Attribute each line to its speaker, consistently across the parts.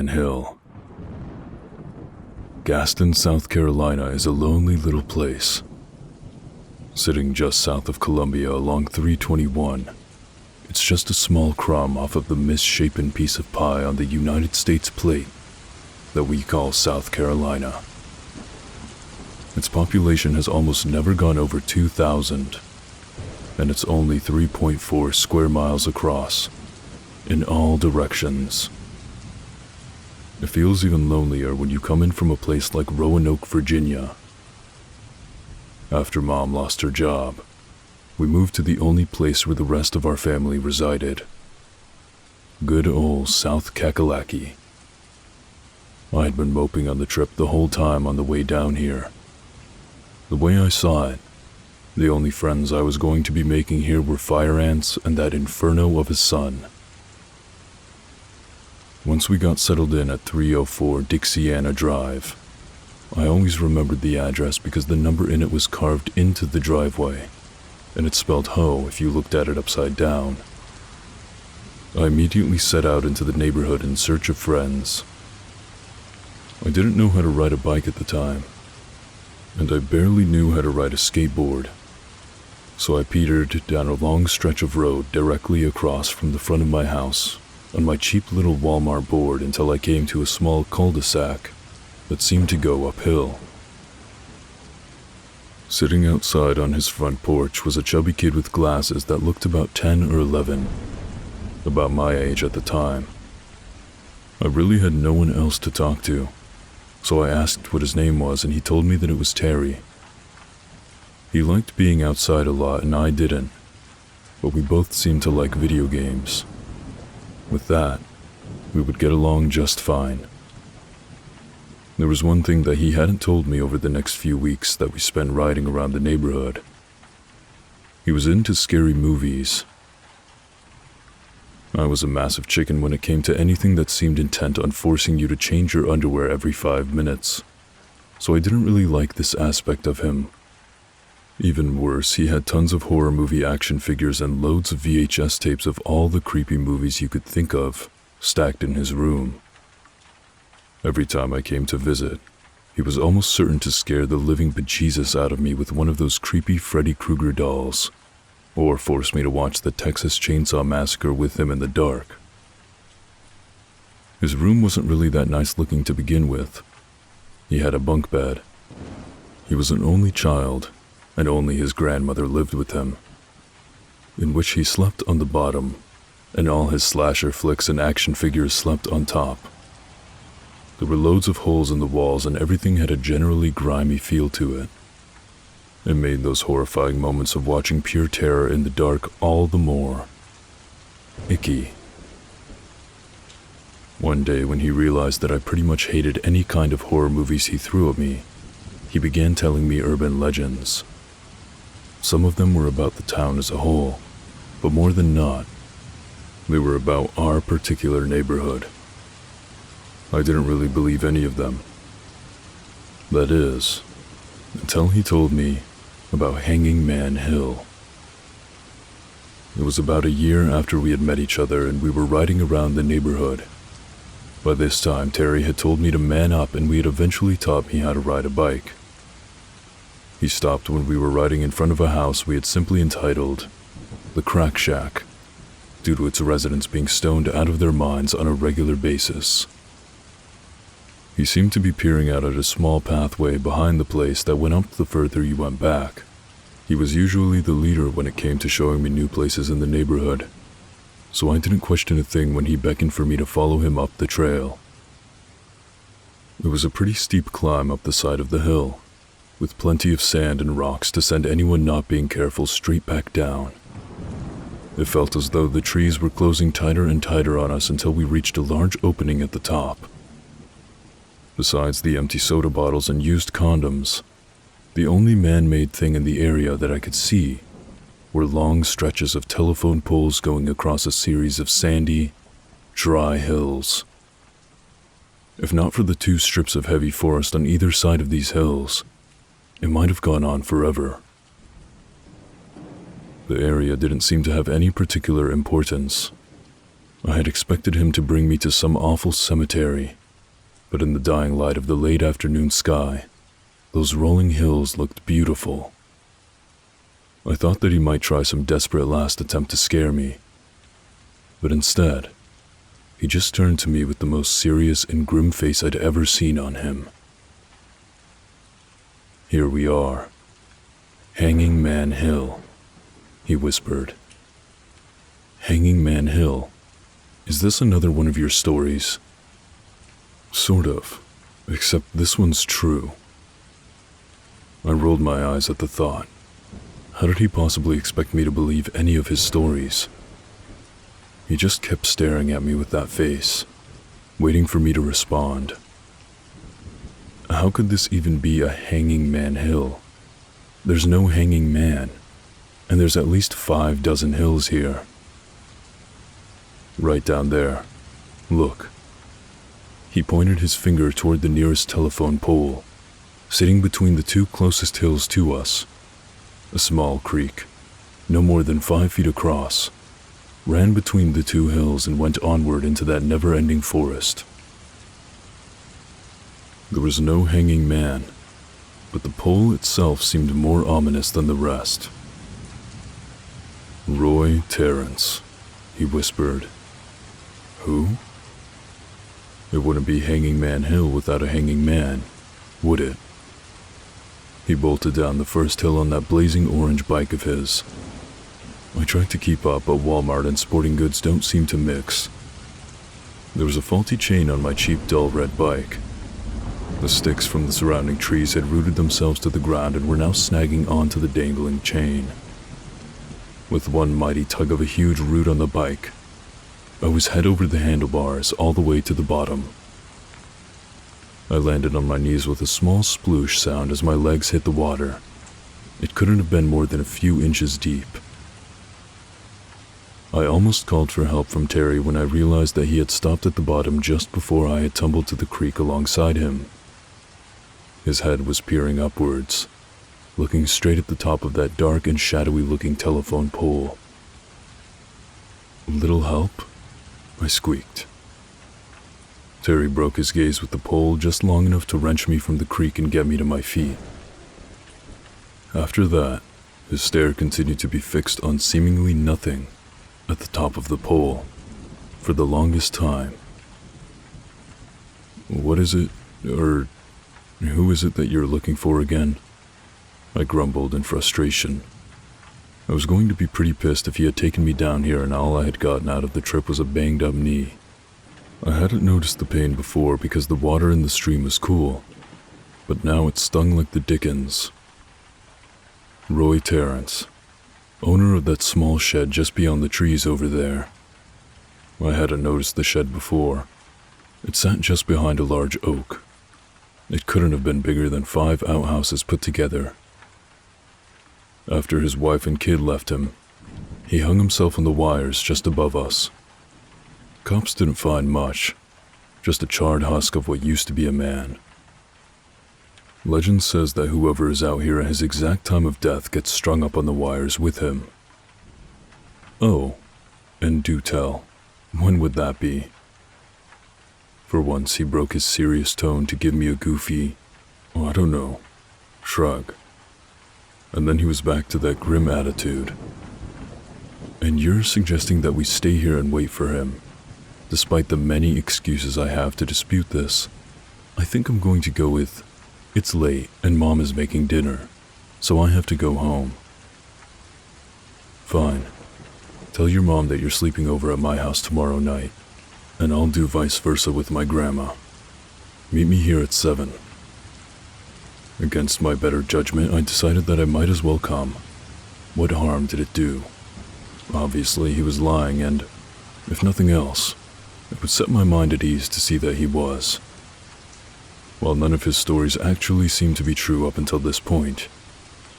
Speaker 1: Man Hill. Gaston, South Carolina is a lonely little place. Sitting just south of Columbia along 321, it's just a small crumb off of the misshapen piece of pie on the United States plate that we call South Carolina. Its population has almost never gone over 2,000, and it's only 3.4 square miles across, in all directions. It feels even lonelier when you come in from a place like Roanoke, Virginia. After Mom lost her job, we moved to the only place where the rest of our family resided. Good old South Kakalaki. I had been moping on the trip the whole time on the way down here. The way I saw it, the only friends I was going to be making here were fire ants and that inferno of a sun. Once we got settled in at 304 Dixiana Drive, I always remembered the address because the number in it was carved into the driveway, and it spelled Ho if you looked at it upside down. I immediately set out into the neighborhood in search of friends. I didn't know how to ride a bike at the time, and I barely knew how to ride a skateboard, so I petered down a long stretch of road directly across from the front of my house on my cheap little Walmart board until I came to a small cul-de-sac that seemed to go uphill. Sitting outside on his front porch was a chubby kid with glasses that looked about 10 or 11, about my age at the time. I really had no one else to talk to, so I asked what his name was and he told me that it was Terry. He liked being outside a lot and I didn't, but we both seemed to like video games. With that, we would get along just fine. There was one thing that he hadn't told me over the next few weeks that we spent riding around the neighborhood. He was into scary movies. I was a massive chicken when it came to anything that seemed intent on forcing you to change your underwear every 5 minutes, so I didn't really like this aspect of him. Even worse, he had tons of horror movie action figures and loads of VHS tapes of all the creepy movies you could think of, stacked in his room. Every time I came to visit, he was almost certain to scare the living bejesus out of me with one of those creepy Freddy Krueger dolls, or force me to watch the Texas Chainsaw Massacre with him in the dark. His room wasn't really that nice looking to begin with. He had a bunk bed. He was an only child, and only his grandmother lived with him, in which he slept on the bottom, and all his slasher flicks and action figures slept on top. There were loads of holes in the walls and everything had a generally grimy feel to it. It made those horrifying moments of watching pure terror in the dark all the more icky. One day when he realized that I pretty much hated any kind of horror movies he threw at me, he began telling me urban legends. Some of them were about the town as a whole, but more than not, they were about our particular neighborhood. I didn't really believe any of them. That is, until he told me about Hanging Man Hill. It was about a year after we had met each other and we were riding around the neighborhood. By this time, Terry had told me to man up and we had eventually taught me how to ride a bike. He stopped when we were riding in front of a house we had simply entitled The Crack Shack, due to its residents being stoned out of their minds on a regular basis. He seemed to be peering out at a small pathway behind the place that went up the further you went back. He was usually the leader when it came to showing me new places in the neighborhood, so I didn't question a thing when he beckoned for me to follow him up the trail. It was a pretty steep climb up the side of the hill, with plenty of sand and rocks to send anyone not being careful straight back down. It felt as though the trees were closing tighter and tighter on us until we reached a large opening at the top. Besides the empty soda bottles and used condoms, the only man-made thing in the area that I could see were long stretches of telephone poles going across a series of sandy, dry hills. If not for the 2 strips of heavy forest on either side of these hills, it might have gone on forever. The area didn't seem to have any particular importance. I had expected him to bring me to some awful cemetery, but in the dying light of the late afternoon sky, those rolling hills looked beautiful. I thought that he might try some desperate last attempt to scare me, but instead, he just turned to me with the most serious and grim face I'd ever seen on him. "Here we are. Hanging Man Hill," he whispered. "Hanging Man Hill? Is this another one of your stories?" "Sort of, except this one's true." I rolled my eyes at the thought. How did he possibly expect me to believe any of his stories? He just kept staring at me with that face, waiting for me to respond. How could this even be a Hanging Man Hill? There's no hanging man, and there's at least 6 hills here. "Right down there. Look." He pointed his finger toward the nearest telephone pole, sitting between the 2 closest hills to us. A small creek, no more than 5 feet across, ran between the 2 hills and went onward into that never-ending forest. There was no hanging man, but the pole itself seemed more ominous than the rest. "Roy Terrence," he whispered. "Who?" It wouldn't be Hanging Man Hill without a hanging man, would it? He bolted down the first hill on that blazing orange bike of his. I tried to keep up, but Walmart and sporting goods don't seem to mix. There was a faulty chain on my cheap dull red bike. The sticks from the surrounding trees had rooted themselves to the ground and were now snagging onto the dangling chain. With one mighty tug of a huge root on the bike, I was head over the handlebars all the way to the bottom. I landed on my knees with a small sploosh sound as my legs hit the water. It couldn't have been more than a few inches deep. I almost called for help from Terry when I realized that he had stopped at the bottom just before I had tumbled to the creek alongside him. His head was peering upwards, looking straight at the top of that dark and shadowy-looking telephone pole. "Little help?" I squeaked. Terry broke his gaze with the pole just long enough to wrench me from the creek and get me to my feet. After that, his stare continued to be fixed on seemingly nothing at the top of the pole for the longest time. "What is it, or who is it that you're looking for again?" I grumbled in frustration. I was going to be pretty pissed if he had taken me down here and all I had gotten out of the trip was a banged-up knee. I hadn't noticed the pain before because the water in the stream was cool, but now it stung like the dickens. "Roy Terrence, owner of that small shed just beyond the trees over there." I hadn't noticed the shed before. It sat just behind a large oak. It couldn't have been bigger than 5 outhouses put together. After his wife and kid left him, he hung himself on the wires just above us. Cops didn't find much, just a charred husk of what used to be a man. Legend says that whoever is out here at his exact time of death gets strung up on the wires with him. Oh, and do tell, when would that be? For once he broke his serious tone to give me a goofy, "Oh, I don't know," shrug. And then he was back to that grim attitude. "And you're suggesting that we stay here and wait for him? Despite the many excuses I have to dispute this, I think I'm going to go with, it's late and Mom is making dinner, so I have to go home." "Fine. Tell your mom that you're sleeping over at my house tomorrow night, and I'll do vice versa with my grandma. Meet me here at 7. Against my better judgment, I decided that I might as well come. What harm did it do? Obviously, he was lying, and, if nothing else, it would set my mind at ease to see that he was. While none of his stories actually seemed to be true up until this point,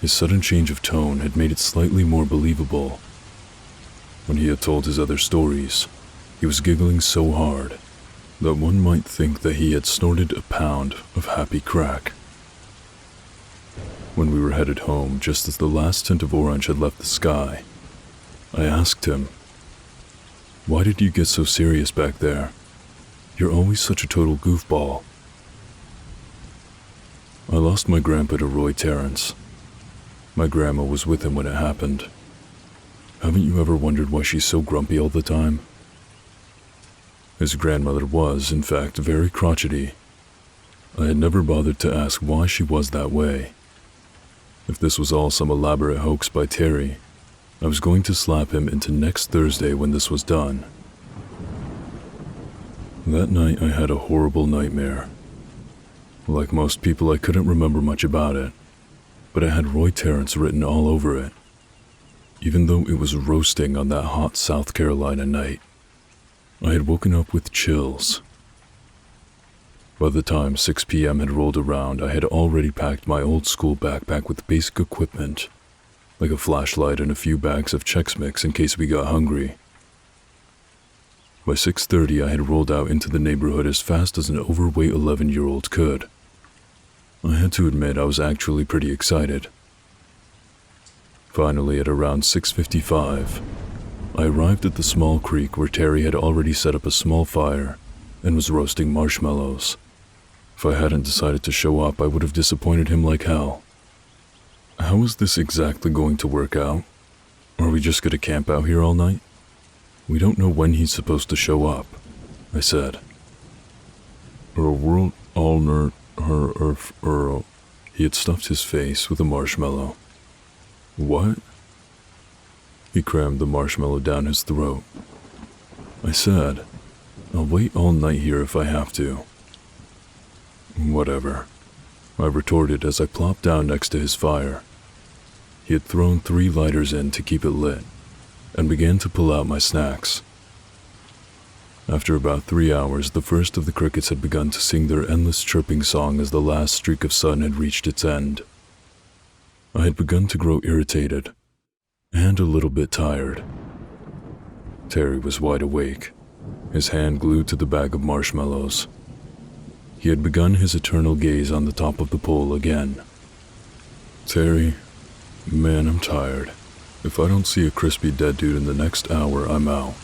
Speaker 1: his sudden change of tone had made it slightly more believable. When he had told his other stories, he was giggling so hard that one might think that he had snorted a pound of happy crack. When we were headed home, just as the last tint of orange had left the sky, I asked him, Why did you get so serious back there? You're always such a total goofball. I lost my grandpa to Roy Terrence. My grandma was with him when it happened. Haven't you ever wondered why she's so grumpy all the time? His grandmother was, in fact, very crotchety. I had never bothered to ask why she was that way. If this was all some elaborate hoax by Terry, I was going to slap him into next Thursday when this was done. That night I had a horrible nightmare. Like most people, I couldn't remember much about it, but it had Roy Terrence written all over it, even though it was roasting on that hot South Carolina night. I had woken up with chills. By the time 6 p.m. had rolled around, I had already packed my old school backpack with basic equipment, like a flashlight and a few bags of Chex Mix in case we got hungry. By 6:30, I had rolled out into the neighborhood as fast as an overweight 11-year-old could. I had to admit I was actually pretty excited. Finally, at around 6:55, I arrived at the small creek where Terry had already set up a small fire and was roasting marshmallows. If I hadn't decided to show up, I would have disappointed him like hell. How is this exactly going to work out? Are we just going to camp out here all night? We don't know when he's supposed to show up, I said. He had stuffed his face with a marshmallow. What? He crammed the marshmallow down his throat. I said, I'll wait all night here if I have to. Whatever, I retorted as I plopped down next to his fire. He had thrown 3 lighters in to keep it lit, and began to pull out my snacks. After about 3 hours, the first of the crickets had begun to sing their endless chirping song as the last streak of sun had reached its end. I had begun to grow irritated, and a little bit tired. Terry was wide awake, his hand glued to the bag of marshmallows. He had begun his eternal gaze on the top of the pole again. Terry, man, I'm tired. If I don't see a crispy dead dude in the next hour, I'm out.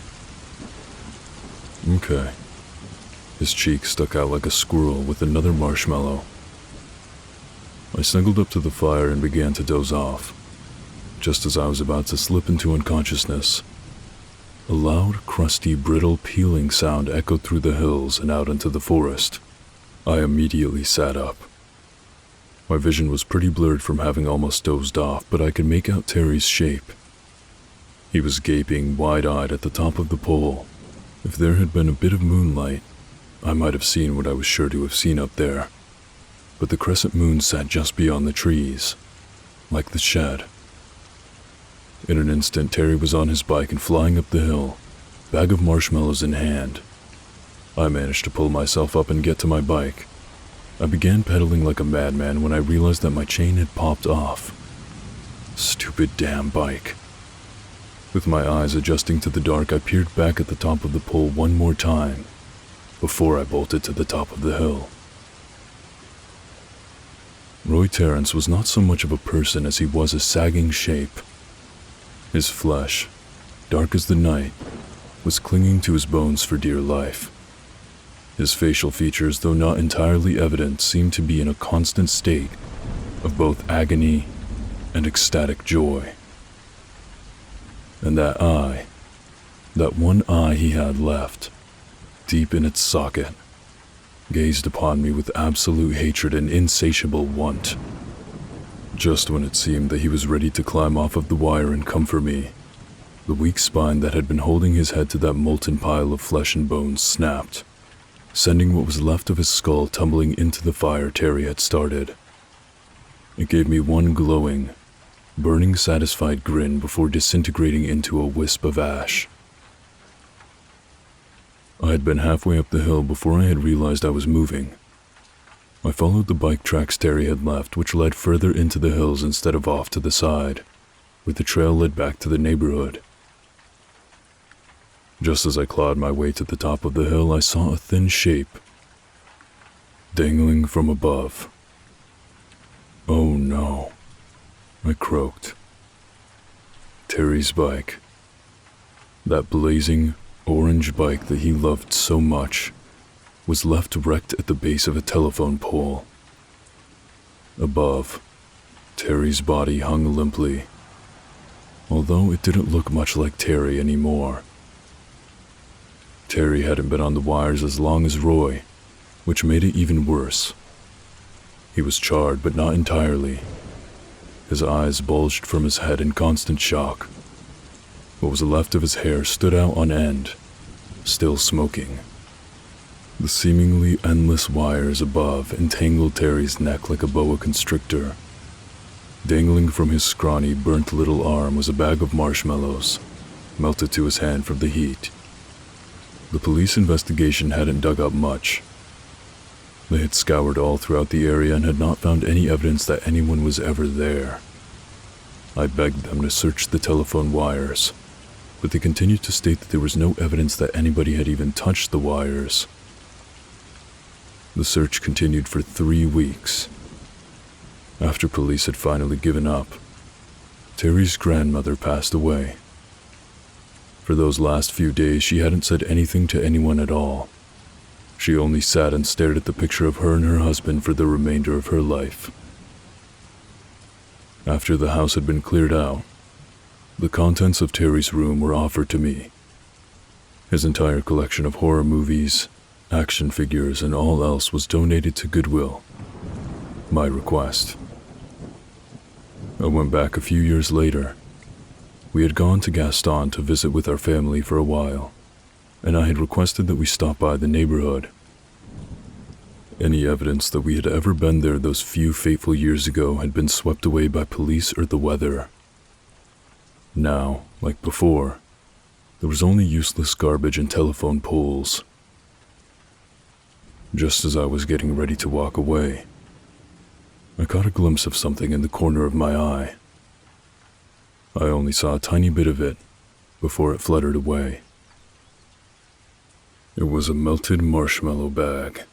Speaker 1: Okay. His cheek stuck out like a squirrel with another marshmallow. I snuggled up to the fire and began to doze off. Just as I was about to slip into unconsciousness, a loud, crusty, brittle peeling sound echoed through the hills and out into the forest. I immediately sat up. My vision was pretty blurred from having almost dozed off, but I could make out Terry's shape. He was gaping wide-eyed at the top of the pole. If there had been a bit of moonlight, I might have seen what I was sure to have seen up there. But the crescent moon sat just beyond the trees, like the shed. In an instant, Terry was on his bike and flying up the hill, bag of marshmallows in hand. I managed to pull myself up and get to my bike. I began pedaling like a madman when I realized that my chain had popped off. Stupid damn bike. With my eyes adjusting to the dark, I peered back at the top of the pole one more time, before I bolted to the top of the hill. Roy Terrence was not so much of a person as he was a sagging shape. His flesh, dark as the night, was clinging to his bones for dear life. His facial features, though not entirely evident, seemed to be in a constant state of both agony and ecstatic joy. And that eye, that one eye he had left, deep in its socket, gazed upon me with absolute hatred and insatiable want. Just when it seemed that he was ready to climb off of the wire and come for me, the weak spine that had been holding his head to that molten pile of flesh and bones snapped, sending what was left of his skull tumbling into the fire Terry had started. It gave me one glowing, burning satisfied grin before disintegrating into a wisp of ash. I had been halfway up the hill before I had realized I was moving. I followed the bike tracks Terry had left, which led further into the hills instead of off to the side, where the trail led back to the neighborhood. Just as I clawed my way to the top of the hill, I saw a thin shape dangling from above. Oh no, I croaked. Terry's bike. That blazing, orange bike that he loved so much was left wrecked at the base of a telephone pole. Above, Terry's body hung limply, although it didn't look much like Terry anymore. Terry hadn't been on the wires as long as Roy, which made it even worse. He was charred, but not entirely. His eyes bulged from his head in constant shock. What was left of his hair stood out on end, still smoking. The seemingly endless wires above entangled Terry's neck like a boa constrictor. Dangling from his scrawny, burnt little arm was a bag of marshmallows, melted to his hand from the heat. The police investigation hadn't dug up much. They had scoured all throughout the area and had not found any evidence that anyone was ever there. I begged them to search the telephone wires, but they continued to state that there was no evidence that anybody had even touched the wires. The search continued for 3 weeks. After police had finally given up, Terry's grandmother passed away. For those last few days, she hadn't said anything to anyone at all. She only sat and stared at the picture of her and her husband for the remainder of her life. After the house had been cleared out, the contents of Terry's room were offered to me. His entire collection of horror movies, action figures, and all else was donated to Goodwill. My request. I went back a few years later. We had gone to Gaston to visit with our family for a while, and I had requested that we stop by the neighborhood. Any evidence that we had ever been there those few fateful years ago had been swept away by police or the weather. Now, like before, there was only useless garbage and telephone poles. Just as I was getting ready to walk away, I caught a glimpse of something in the corner of my eye. I only saw a tiny bit of it before it fluttered away. It was a melted marshmallow bag.